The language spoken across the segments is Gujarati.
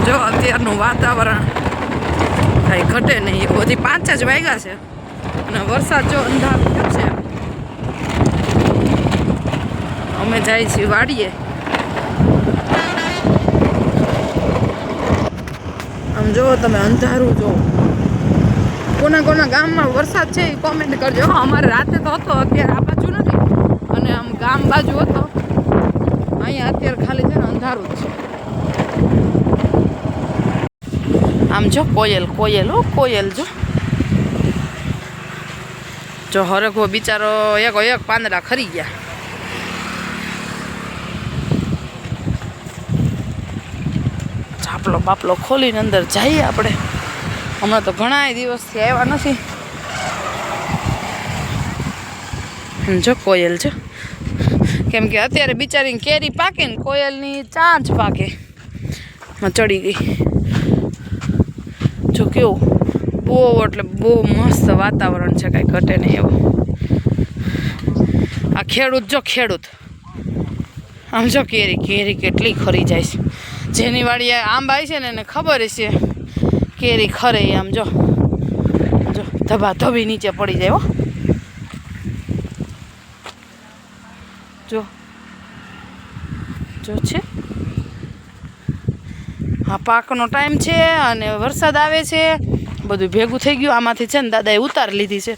જો અત્યારનું વાતાવરણ કાંઈ ઘટે નહીં. હજી 5 જ વાગ્યા છે અને વરસાદ જો અંધારું થયો છે. અમે જાય છીએ વાડીએ. આમ જુઓ તમે, અંધારું જુઓ. કોના ગામમાં વરસાદ છે એ કોમેન્ટ કરજો. અમારે રાતે તો હતો, અત્યારે આ બાજુ નથી અને આમ ગામ બાજુ હતો. અહીંયા અત્યારે ખાલી છે ને અંધારું જ છે. આમ જો કોયલ કોયલ જો હરખો બિચારો એક પાંદડા ખરી ગયા. ચાપલો બાપલો ખોલીને અંદર જઈએ આપણે. હમણાં તો ઘણા દિવસથી આવ્યા નથી. જો કોયલ છે, કેમ કે અત્યારે બિચારીને કેરી પાકે ને કોયલની ચાંચ પાકે ચડી ગઈ. જો કેવું બહુ એટલે બહુ મસ્ત વાતાવરણ છે, કાંઈ ઘટે નહીં એવું. આ ખેડૂત આમ જો કેરી કેટલી ખરી જાય છે. જેની વાડી આંબા છે ને એને ખબર છે કેરી ખરે. આમ જો ધબી નીચે પડી જાય. જો છે હા, પાકનો ટાઈમ છે અને વરસાદ આવે છે, બધું ભેગું થઈ ગયું. આમાંથી છે ને દાદાએ ઉતારી લીધી છે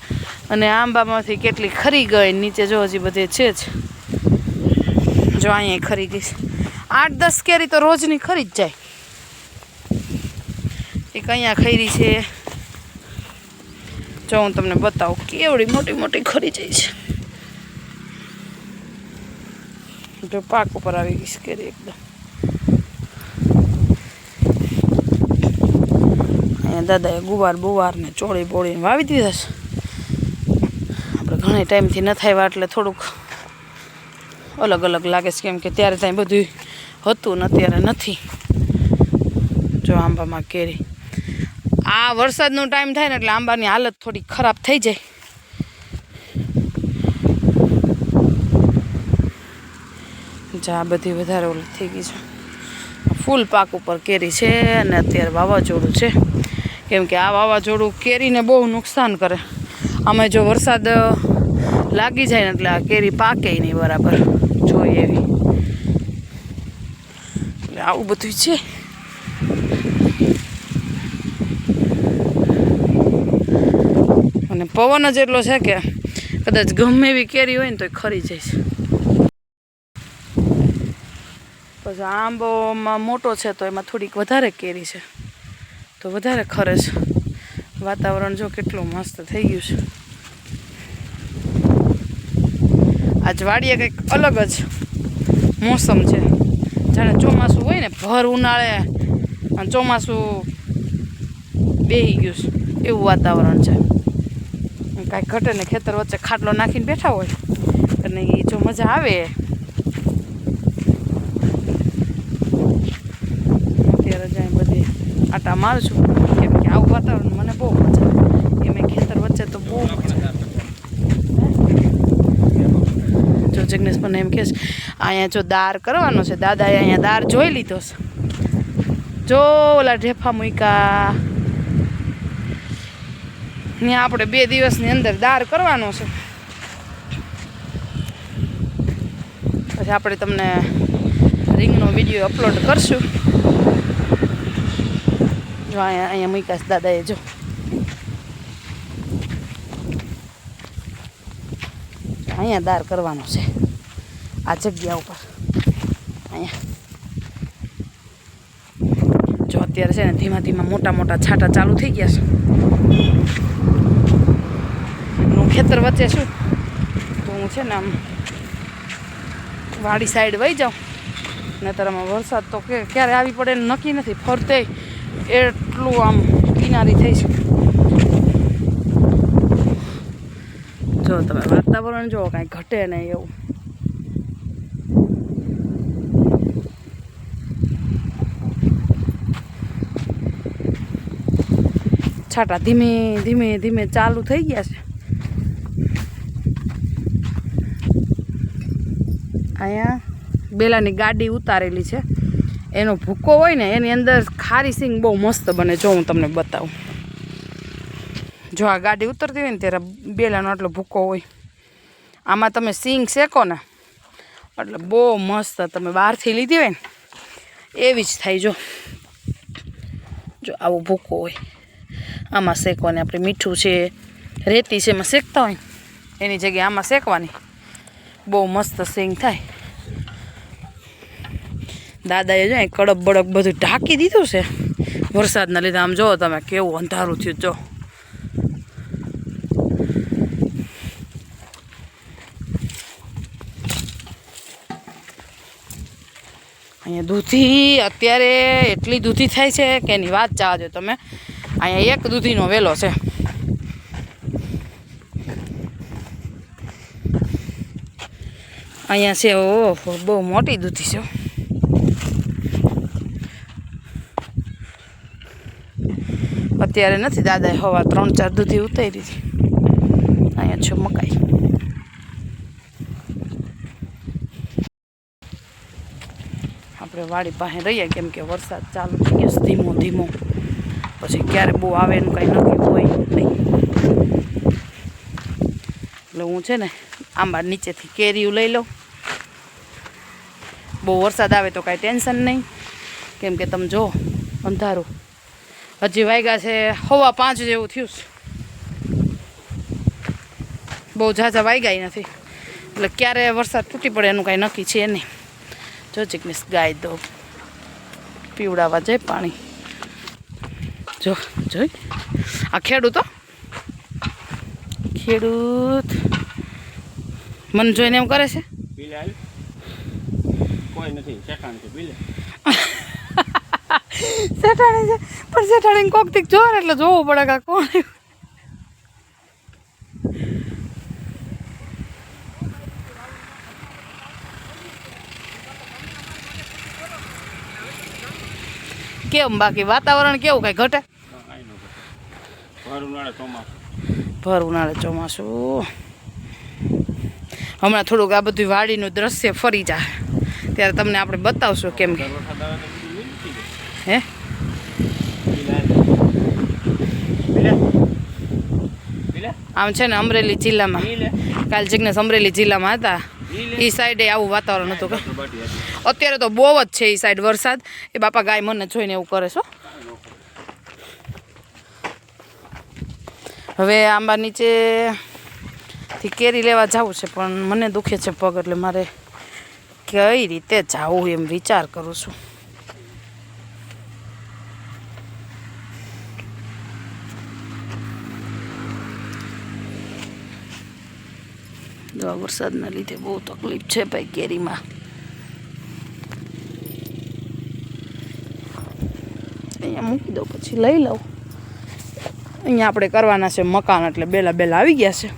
અને આંબામાંથી કેટલી ખરી ગઈ. નીચે જો હજી બધે છે જ. જો અહીંયા ખરી ગઈ છે. 8-10 કેરી તો રોજની ખરી જ જાય. એક અહીંયા ખરી છે, જો હું તમને બતાવું કેવડી મોટી ખરી જાય છે. જો પાક ઉપર આવી ગઈ છે કેરી એકદમ. અહીંયા દાદાએ ગુવાર ને ચોળી બોળીને વાવી દીધા છે. આપણે ઘણા ટાઈમથી ન થાય એટલે થોડુંક અલગ લાગે છે, કેમ કે ત્યારે ત્યાં બધું હતું ને અત્યારે નથી. જો આંબામાં કેરી, આ વરસાદનો ટાઈમ થાય ને એટલે આંબાની હાલત થોડી ખરાબ થઈ જાય. જા બધી વધારે ઓલી થઈ ગઈ છે. ફૂલ પાક ઉપર કેરી છે અને અત્યારે વાવાઝોડું છે, કેમ કે આ વાવાઝોડું કેરીને બહુ નુકસાન કરે. આમાં જો વરસાદ લાગી જાય ને એટલે આ કેરી પાકે નહીં બરાબર જોઈએ એવી. એટલે આવું બધું છે. અને પવન જ એટલો છે કે કદાચ ગમે એવી કેરી હોય ને તો ખરી જાય છે. પછી આંબોમાં મોટો છે તો એમાં થોડીક વધારે કેરી છે તો વધારે ખરે છે. વાતાવરણ જો કેટલું મસ્ત થઈ ગયું છે. આજ વાડીએ કંઈક અલગ જ મોસમ છે, જાણે ચોમાસું હોય ને, ભર ઉનાળે અને ચોમાસું બેહી ગયું છે એવું વાતાવરણ છે. કાંઈ ઘટે ને, ખેતર વચ્ચે ખાટલો નાખીને બેઠા હોય અને એ જો મજા આવે. અત્યારે જાય બધી આટા મારું છું, કેમ કે આવું વાતાવરણ મને બહુ મજા આવે. એમ ખેતર વચ્ચે તો બહુ મજા. જો જિગ્નેશ મને એમ કહે છે અહીંયા જો દાર કરવાનો છે, દાદાએ અહીંયા દાર જોઈ લીધો છે. જો ઓલા ઢેફા મૂક્યા ત્યાં આપણે 2 દિવસની અંદર દાર કરવાનો છે. પછી આપણે તમને રીંગનો વિડીયો અપલોડ કરશું. જો અહીંયા મૂક્યા છે દાદાએ. જો અહીંયા દાર કરવાનો છે આ જગ્યા ઉપર. અહીંયા જો અત્યારે છે ને ધીમા મોટા છાંટા ચાલુ થઈ ગયા છે. હું ખેતર વચ્ચે છું તો હું છે ને આમ વાડી સાઈડ વહી જાઉં. નહીતર આમાં વરસાદ તો ક્યારે આવી પડે નક્કી નથી. ફરતે એટલું આમ કિનારી થઈ છે. જો તમે વાતાવરણ જો કાંઈ ઘટે નહીં એવું. છાંટા ધીમે ચાલુ થઈ ગયા છે. અહીંયા બેલાની ગાડી ઉતારેલી છે એનો ભૂકો હોય ને એની અંદર ખારી સિંગ બહુ મસ્ત બને. જો હું તમને બતાવું. જો આ ગાડી ઉતરતી હોય ને ત્યારે બેલાનો આટલો ભૂકો હોય, આમાં તમે સિંગ શેકો ને એટલે બહુ મસ્ત તમે બહારથી લીધી હોય ને એવી જ થાય. જો આવો ભૂકો હોય આમાં શેકવાની. આપણે મીઠું છે, રેતી છે એમાં શેકતા હોય એની જગ્યાએ આમાં શેકવાની, બહુ મસ્ત સિંગ થાય. દાદાએ જો કડક બડક બધું ઢાંકી દીધું છે વરસાદના લીધે. આમ જુઓ તમે કેવું અંધારું થયું. જો અહીંયા દૂધી અત્યારે એટલી દૂધી થાય છે કે એની વાત ચાહજો તમે. અહીંયા એક દૂધીનો વેલો છે. અહીંયા છે ઓહો બહુ મોટી દૂધી છે. અત્યારે નથી, દાદાએ હવા 3-4 દૂધી ઉતારી હતી. અહીંયા છે મકાઈ. આપણે વાડી પાસે રહીએ કેમ કે વરસાદ ચાલુ થઈ ગયો ધીમો ધીમો. પછી ક્યારે બહુ આવે એનું કાંઈ નક્કી હોય નહીં. એટલે હું છે ને આંબા નીચેથી કેરીયું લઈ લઉં. બહુ વરસાદ આવે તો કાંઈ ટેન્શન નહીં કેમ કે તમે જો અંધારું હજી વાગ્યા છે 4:15 જેવું થયું છે. બહુ ઝાઝા વાગ્યા નથી એટલે ક્યારે વરસાદ તૂટી પડે એનું કાંઈ નક્કી છે નહીં. જો ચિકનેસ ગાય દો પીવડાવવા જાય પાણી. જોઈ આ ખેડૂત મન જોઈને એમ કરે છે. શેઠાણી છે પણ શેઠાણી કોક થી જો ને એટલે જોવું પડે કે કોણ. કેમ બાકી વાતાવરણ કેવું કઈ ઘટે? ભર ઉનાળે ચોમાસું. હમણાં થોડુંક આ બધું વાડીનું દ્રશ્ય ફરી જાય ત્યારે તમને આપણે બતાવશું. કેમ કે હે આમ છે ને અમરેલી જિલ્લામાં કાલ જિગ્નેશ અમરેલી જિલ્લામાં હતા એ સાઈડે આવું વાતાવરણ હતું કે અત્યારે તો બહુ જ છે એ સાઈડ વરસાદ. એ બાપા ગાય મને જોઈને એવું કરે છો. હવે આંબા નીચેથી કેરી લેવા જવું છે પણ મને દુખે છે પગ એટલે મારે કઈ રીતે જવું એમ વિચાર કરું છું. વરસાદના લીધે બહુ તકલીફ છે ભાઈ કેરીમાં. અહીંયા મૂકી દઉં પછી લઈ લઉં. અહીંયા આપણે કરવાના છે મકાન એટલે બેલા આવી ગયા છે.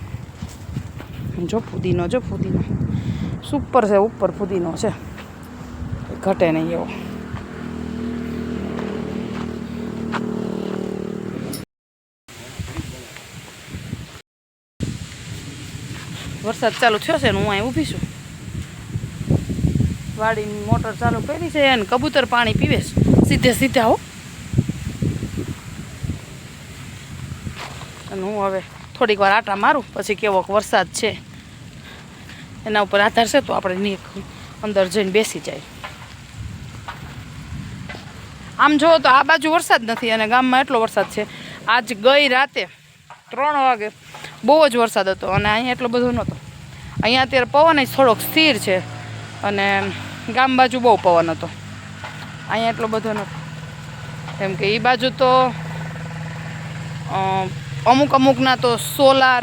જો ફુદીનો સુપર છે, ઉપર ફુદીનો છે, ઘટે નહીં એવો. વરસાદ ચાલુ થયો છે ને હું અહીં ઊભી છું. વાડીની મોટર ચાલુ કરી છે અને કબૂતર પાણી પીવે છે સીધા હો. અને હું હવે થોડીક વાર આટા મારું પછી કેવો વરસાદ છે એના ઉપર આધાર છે તો આપણે અંદર જઈને બેસી જાય. આમ જુઓ તો આ બાજુ વરસાદ નથી અને ગામમાં એટલો વરસાદ છે. આજ ગઈ રાતે 3 વાગે બહુ જ વરસાદ હતો અને અહીંયા એટલો બધો નહોતો. અહીંયા અત્યારે પવન જ થોડોક સ્થિર છે અને ગામ બાજુ બહુ પવન હતો. અહીંયા એટલો બધો નહોતો કેમ કે એ બાજુ તો અમુકના તો સોલાર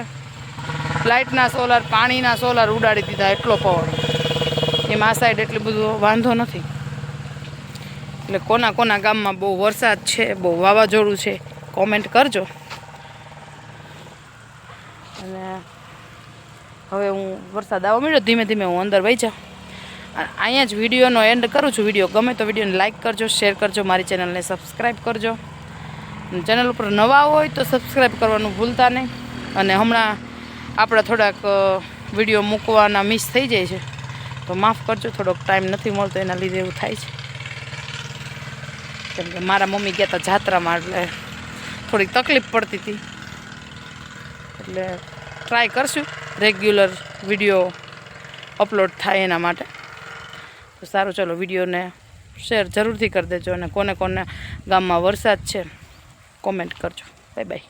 લાઇટના સોલાર પાણીના સોલાર ઉડાડી દીધા એટલો પવન. એમાં આ સાઈડ એટલું બધું વાંધો નથી. એટલે કોના ગામમાં બહુ વરસાદ છે, બહુ વાવાઝોડું છે, કોમેન્ટ કરજો. અને હવે હું વરસાદ આવવા મળ્યો ધીમે ધીમે હું અંદર વહી જાઉં. અહીંયા જ વિડીયોનો એન્ડ કરું છું. વિડીયો ગમે તો વિડીયોને લાઇક કરજો, શેર કરજો, મારી ચેનલને સબસ્ક્રાઈબ કરજો. ચેનલ ઉપર નવા હોય તો સબસ્ક્રાઈબ કરવાનું ભૂલતા નહીં. અને હમણાં આપણે થોડાક વિડીયો મૂકવાના મિસ થઈ જાય છે તો માફ કરજો. થોડોક ટાઈમ નથી મળતો એના લીધે એવું થાય છે. કેમ કે મારા મમ્મી ગયા હતા જાત્રામાં એટલે થોડીક તકલીફ પડતી હતી, એટલે ટ્રાય કરશું રેગ્યુલર વિડીયો અપલોડ થાય એના માટે. તો સારું, ચલો વિડીયોને શેર જરૂરથી કરી દેજો, અને કોને કોને ગામમાં વરસાદ છે કોમેન્ટ કરજો. Bye bye.